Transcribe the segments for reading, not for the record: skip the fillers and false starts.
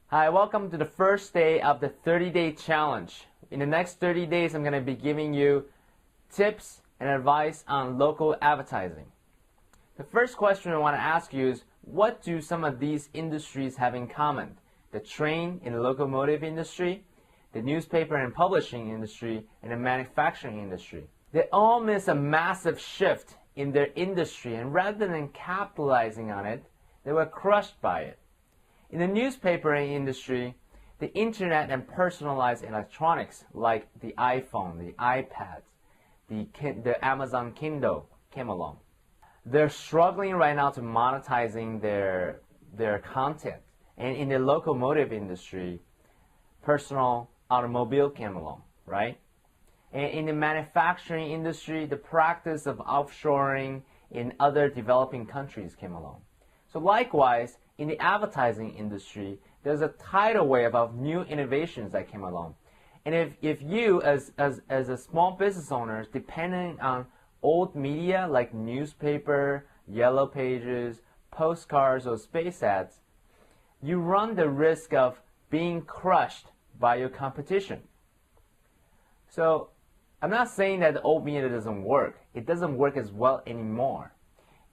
Hi, welcome to the first day of the 30-day challenge. In the next 30 days, I'm going to be giving you tips and advice on local advertising. The first question I want to ask you is, what do some of these industries have in common? The train and locomotive industry, the newspaper and publishing industry, and the manufacturing industry. They all miss a massive shift in their industry, and rather than capitalizing on it, they were crushed by it. In the newspaper industry, the internet and personalized electronics like the iPhone, the iPad, the Amazon Kindle came along. They're struggling right now to monetizing their content. And in the locomotive industry, personal automobile came along, right? And in the manufacturing industry, the practice of offshoring in other developing countries came along. So likewise, in the advertising industry, there's a tidal wave of new innovations that came along. And if you, as a small business owner, depending on old media like newspaper, yellow pages, postcards, or space ads, you run the risk of being crushed by your competition. So I'm not saying that the old media doesn't work. It doesn't work as well anymore.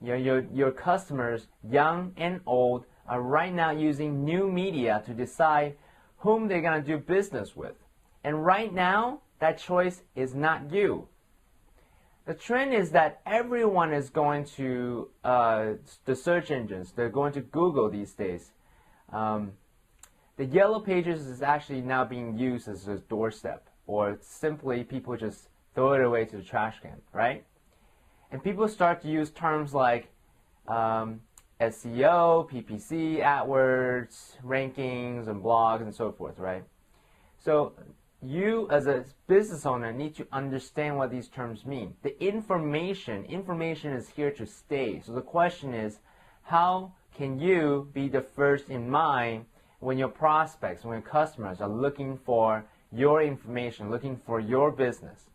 Your customers, young and old, are right now using new media to decide whom they're going to do business with. And right now, that choice is not you. The trend is that everyone is going to the search engines. They're going to Google these days. The yellow pages is actually now being used as a doorstep, or simply people just throw it away to the trash can, right? And people start to use terms like SEO, PPC, AdWords, rankings, and blogs, and so forth, right? So you, as a business owner, need to understand what these terms mean. The information is here to stay. So the question is, how can you be the first in mind when your prospects, when your customers are looking for your information, looking for your business?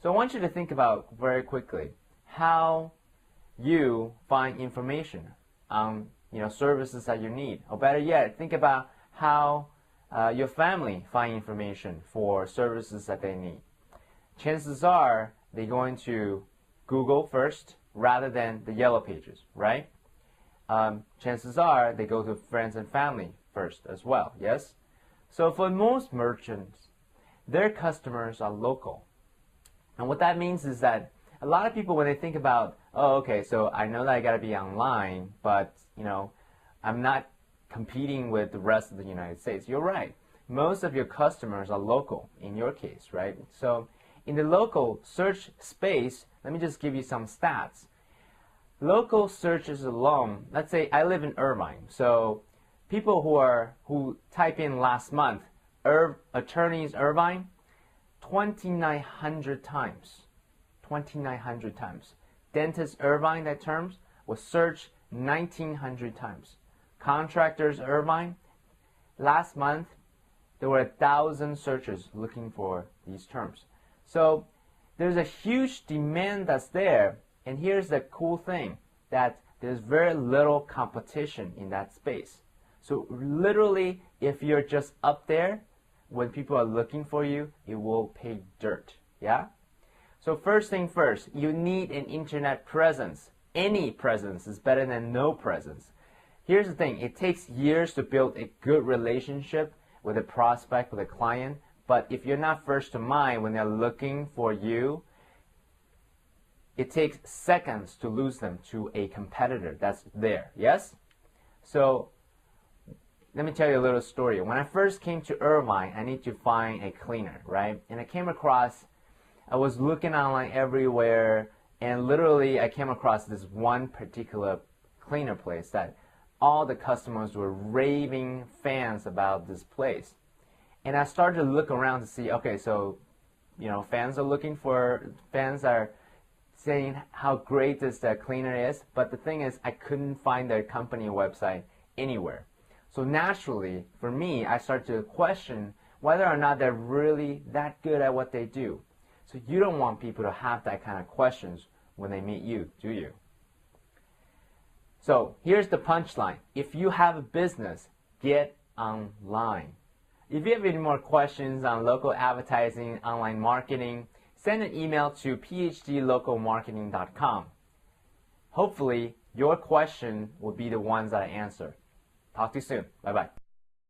So I want you to think about very quickly how you find information on services that you need. Or better yet, think about how your family find information for services that they need. Chances are they're going to Google first rather than the yellow pages, right? Chances are they go to friends and family first as well, yes? So for most merchants, their customers are local. And what that means is that a lot of people, when they think about, oh, okay, so I know that I got to be online, but, I'm not competing with the rest of the United States. You're right. Most of your customers are local in your case, right? So in the local search space, let me just give you some stats. Local searches alone, let's say I live in Irvine, so people who type in last month, attorneys Irvine, 2,900 times. 2,900 times. Dentist Irvine, that term, was searched 1,900 times. Contractors Irvine, last month, there were 1,000 searches looking for these terms. So there's a huge demand that's there, and here's the cool thing, that there's very little competition in that space. So literally, if you're just up there, when people are looking for you, it will pay dirt, yeah? So first thing first, you need an internet presence. Any presence is better than no presence. Here's the thing, it takes years to build a good relationship with a prospect, with a client, but if you're not first to mind when they're looking for you, it takes seconds to lose them to a competitor that's there, yes? So let me tell you a little story. When I first came to Irvine, I need to find a cleaner, right? And I was looking online everywhere, and literally I came across this one particular cleaner place that all the customers were raving fans about this place. And I started to look around to see, okay, so, fans are saying how great this cleaner is, but the thing is, I couldn't find their company website anywhere. So naturally, for me, I started to question whether or not they're really that good at what they do. So you don't want people to have that kind of questions when they meet you, do you? So here's the punchline. If you have a business, get online. If you have any more questions on local advertising, online marketing, send an email to phdlocalmarketing.com. Hopefully, your question will be the ones that I answer. Talk to you soon. Bye-bye.